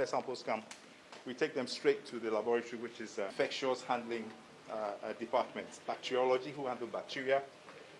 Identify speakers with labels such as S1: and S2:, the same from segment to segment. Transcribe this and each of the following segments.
S1: the samples come, we take them straight to the laboratory, which is infectious handling department. Bacteriology, who handle bacteria,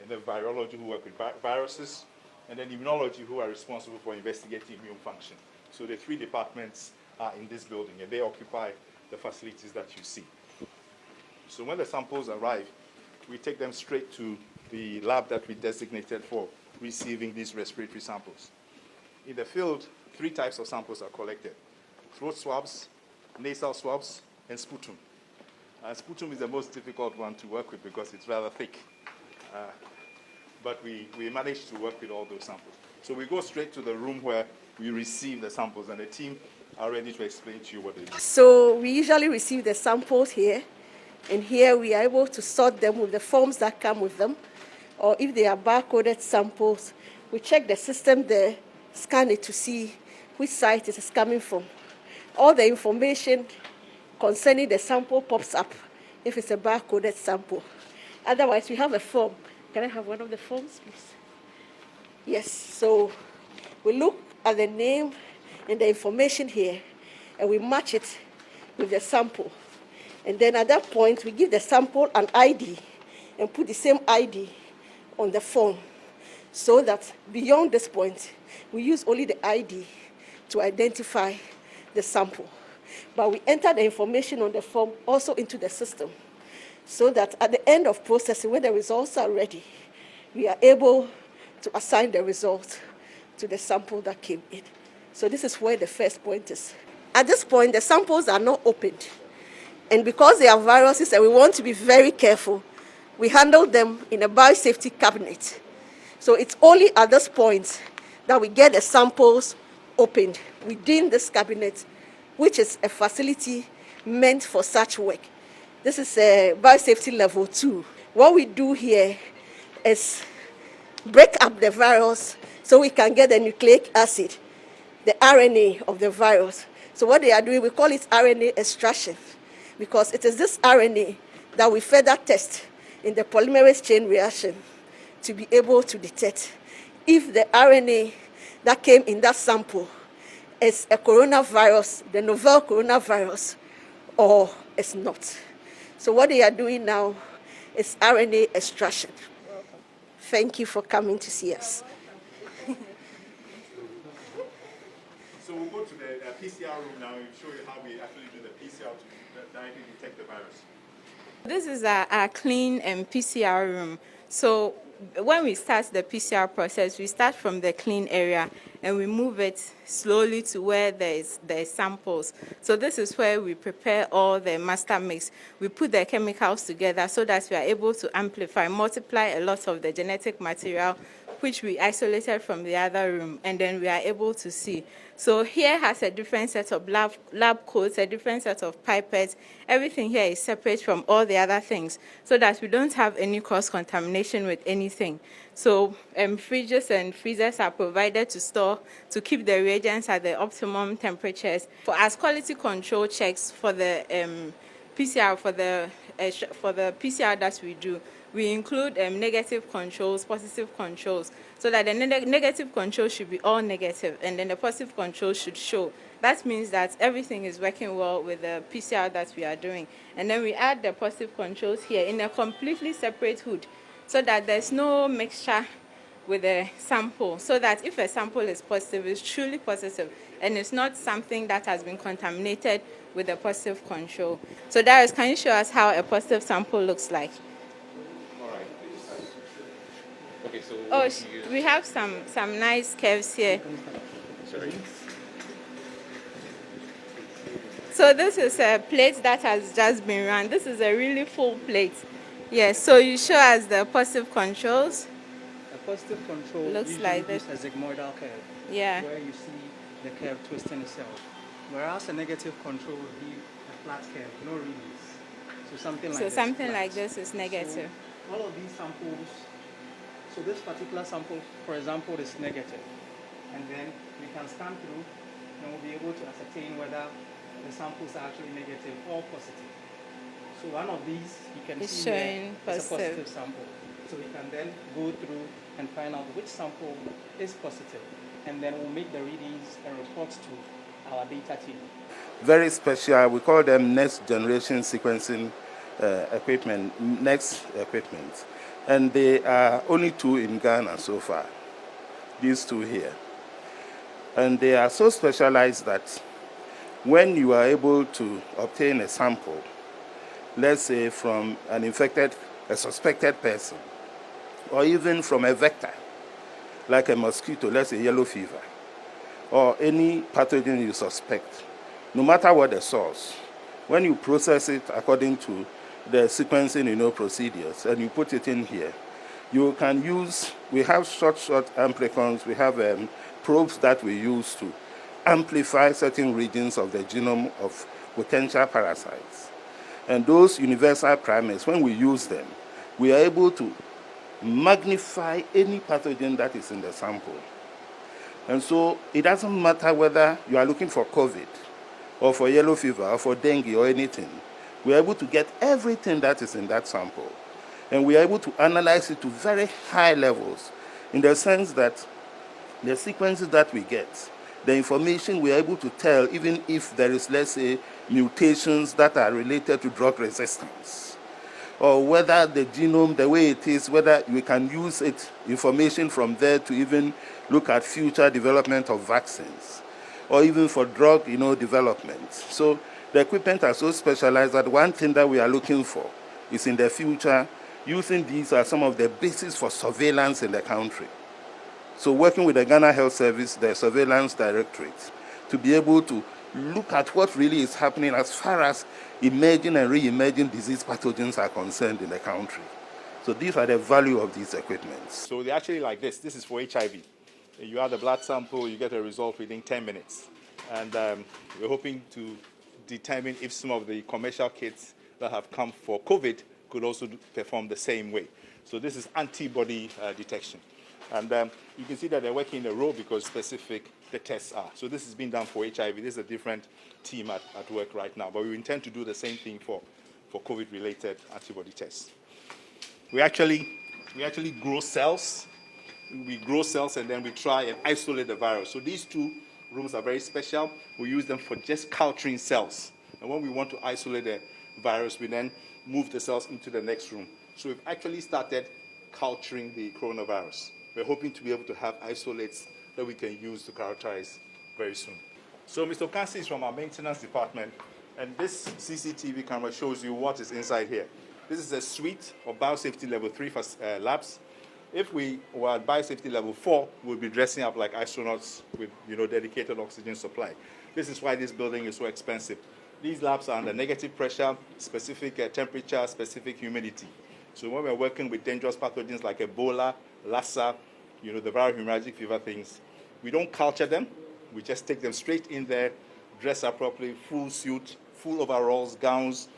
S1: and then virology, who work with viruses, and then immunology, who are responsible for investigating immune function. So the three departments are in this building, and they occupy the facilities that you see. So when the samples arrive, we take them straight to the lab that we designated for receiving these respiratory samples. In the field, 3 types of samples are collected: throat swabs, nasal swabs, and sputum. Sputum is the most difficult one to work with because it's rather thick. But we managed to work with all those samples. So we go straight to the room where we receive the samples, and the team are ready to explain to you what they do.
S2: So we usually receive the samples here, and here we are able to sort them with the forms that come with them, or if they are barcoded samples, we check the system there, scan it to see which site it is coming from. All the information concerning the sample pops up if it's a barcoded sample. Otherwise, we have a form. Can I have one of the forms, please? Yes, so we look at the name and the information here, and we match it with the sample. And then at that point, we give the sample an ID and put the same ID on the form, so that beyond this point, we use only the ID to identify the sample. But we enter the information on the form also into the system, so that at the end of processing, when the results are ready, we are able to assign the result to the sample that came in. So this is where the first point is. At this point, the samples are not opened. And because they are viruses and we want to be very careful, we handle them in a biosafety cabinet. So it's only at this point that we get the samples opened within this cabinet, which is a facility meant for such work. This is a biosafety level 2. What we do here is break up the virus so we can get the nucleic acid, the RNA of the virus. So what they are doing, we call it RNA extraction, because it is this RNA that we further test in the polymerase chain reaction to be able to detect if the RNA that came in that sample is a coronavirus, the novel coronavirus, or it's not. So what they are doing now is RNA extraction. Welcome. Thank you for coming to see us.
S1: So we'll go to the PCR room now and show you how we actually do the PCR to directly detect the virus.
S3: This is our clean and PCR room. So when we start the PCR process, we start from the clean area and we move it slowly to where there is samples. So this is where we prepare all the master mix. We put the chemicals together so that we are able to amplify, multiply a lot of the genetic material which we isolated from the other room, and then we are able to see. So here has a different set of lab coats, a different set of pipettes. Everything here is separate from all the other things so that we don't have any cross-contamination with anything. So fridges and freezers are provided to keep the reagents at the optimum temperatures. As quality control checks for the PCR, for the PCR that we do, we include negative controls, positive controls, so that the negative control should be all negative, and then the positive control should show. That means that everything is working well with the PCR that we are doing. And then we add the positive controls here in a completely separate hood, so that there's no mixture with the sample, so that if a sample is positive, it's truly positive, and it's not something that has been contaminated with a positive control. So Darius, can you show us how a positive sample looks like?
S1: Okay, so
S3: we have some nice curves here.
S1: Sorry.
S3: So this is a plate that has just been run. This is a really full plate. Yes, so you show us the positive controls.
S4: A positive control
S3: looks
S4: usually
S3: like this.
S4: gives a sigmoidal curve.
S3: Yeah.
S4: Where you see the curve twisting itself. Whereas a negative control would be a flat curve, no readings. So something like this.
S3: So something like this is negative.
S4: So all of these samples, so this particular sample, for example, is negative. And then we can scan through and we'll be able to ascertain whether the samples are actually negative or positive. So one of these, you can
S3: It's
S4: see
S3: showing
S4: here, is a positive sample. So we can then go through and find out which sample is positive. And then we'll make the readings and report to our data team.
S5: Very special. We call them next generation sequencing equipment, next equipment. And they are only 2 in Ghana so far, these 2 here. And they are so specialized that when you are able to obtain a sample, let's say from a suspected person, or even from a vector, like a mosquito, let's say yellow fever, or any pathogen you suspect, no matter what the source, when you process it according to the sequencing procedures and you put it in here, you can use, we have short amplicons, we have probes that we use to amplify certain regions of the genome of potential parasites. And those universal primates, when we use them, we are able to magnify any pathogen that is in the sample. And so it doesn't matter whether you are looking for COVID or for yellow fever or for dengue or anything. We are able to get everything that is in that sample. And we are able to analyze it to very high levels in the sense that the sequences that we get, the information we are able to tell even if there is, let's say, mutations that are related to drug resistance, or whether the genome, the way it is, whether we can use information from there to even look at future development of vaccines, or even for drug development. So the equipment are so specialized that one thing that we are looking for is in the future, using these as some of the basis for surveillance in the country. So working with the Ghana Health Service, the Surveillance Directorate, to be able to look at what really is happening as far as emerging and re-emerging disease pathogens are concerned in the country. So these are the value of these equipments.
S1: So they're actually like this. This is for HIV. You have the blood sample, you get a result within 10 minutes. And we're hoping to determine if some of the commercial kits that have come for COVID could also perform the same way. So this is antibody detection. And you can see that they're working in a row because specific the tests are. So this is being done for HIV. This is a different team at work right now. But we intend to do the same thing for COVID-related antibody tests. We actually grow cells. We grow cells and then we try and isolate the virus. So these 2 rooms are very special. We use them for just culturing cells. And when we want to isolate the virus, we then move the cells into the next room. So we've actually started culturing the coronavirus. We're hoping to be able to have isolates that we can use to characterize very soon. So Mr. Okansi is from our maintenance department, and this CCTV camera shows you what is inside here. This is a suite of biosafety level 3 labs. If we were at biosafety level 4, we'll be dressing up like astronauts with dedicated oxygen supply. This is why this building is so expensive. These labs are under negative pressure, specific temperature, specific humidity. So when we're working with dangerous pathogens like Ebola, Lassa, the viral hemorrhagic fever things, we don't culture them. We just take them straight in there, dress up properly, full suit, full overalls, gowns,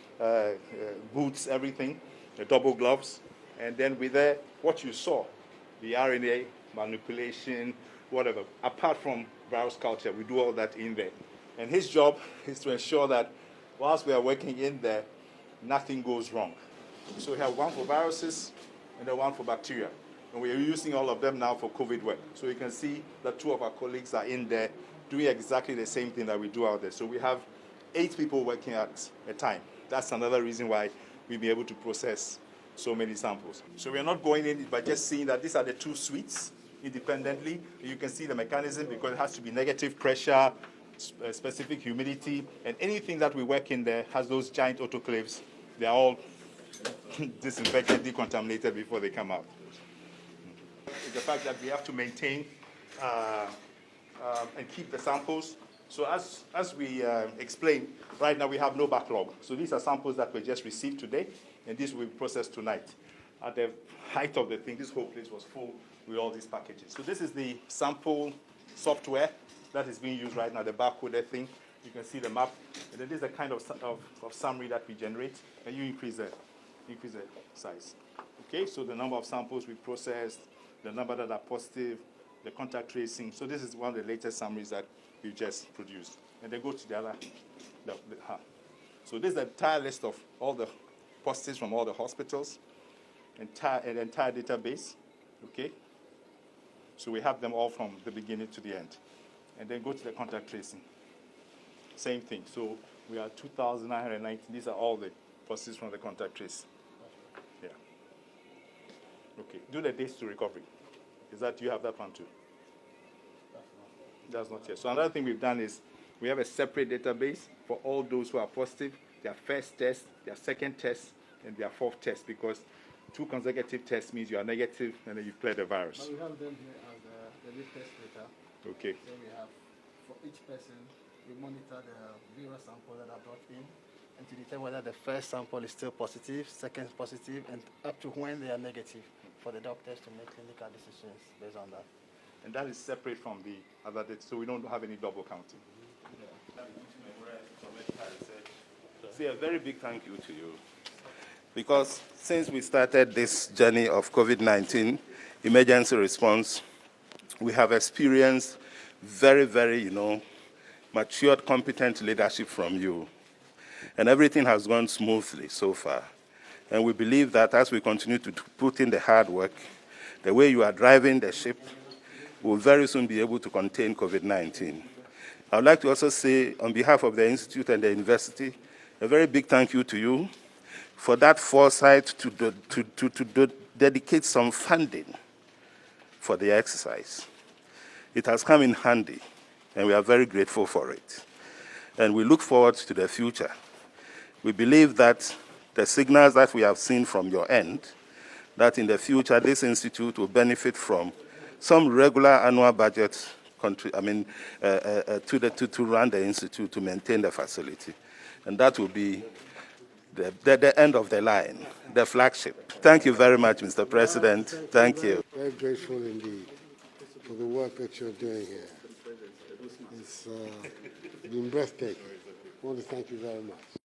S1: boots, everything, the double gloves. And then with what you saw, the RNA manipulation, whatever, apart from virus culture, we do all that in there. And his job is to ensure that whilst we are working in there, nothing goes wrong. So we have one for viruses and then one for bacteria. And we are using all of them now for COVID work. So you can see that 2 of our colleagues are in there doing exactly the same thing that we do out there. So we have 8 people working at a time. That's another reason why we'll be able to process so many samples. So we're not going in by just seeing that these are the 2 suites independently. You can see the mechanism because it has to be negative pressure, specific humidity, and anything that we work in there has those giant autoclaves. They're all disinfected, decontaminated before they come out. The fact that we have to maintain and keep the samples. So as we explained, right now we have no backlog. So these are samples that we just received today, and these will be processed tonight. At the height of the thing, this whole place was full with all these packages. So this is the sample software that is being used right now, the barcoded thing. You can see the map, and then this is the kind of summary that we generate, and you increase the size. Okay, so the number of samples we processed, the number that are positive, the contact tracing. So this is one of the latest summaries that we just produced. And they go to the other. So this is the entire list of all the positives from all the hospitals, an entire database. Okay. So we have them all from the beginning to the end. And then go to the contact tracing. Same thing. So we are 2,919. These are all the positives from the contact trace. Yeah. Okay. Do the days to recovery. Is that, you have that one too? That's not yet. So another thing we've done is we have a separate database for all those who are positive, their first test, their second test, and their fourth test, because 2 consecutive tests means you are negative and then you've cleared the virus.
S6: But we have them here as the lead test data.
S1: Okay.
S6: So we have, for each person, we monitor the virus sample that are brought in, and to determine whether the first sample is still positive, second positive, and up to when they are negative, for the doctors to make clinical decisions based on that.
S1: And that is separate from the other data, so we don't have any double counting.
S5: Say a very big thank you to you, because since we started this journey of COVID-19 emergency response, we have experienced very, very, matured, competent leadership from you. And everything has gone smoothly so far. And we believe that as we continue to put in the hard work, the way you are driving the ship, we'll very soon be able to contain COVID-19. I would like to also say, on behalf of the Institute and the university, a very big thank you to you for that foresight to dedicate some funding for the exercise. It has come in handy, and we are very grateful for it. And we look forward to the future. We believe that the signals that we have seen from your end, that in the future this institute will benefit from some regular annual budget to run the institute, to maintain the facility. And that will be the end of the line, the flagship. Thank you very much, Mr. President. Thank you.
S7: Very grateful indeed for the work that you're doing here. It's been breathtaking. I want to thank you very much.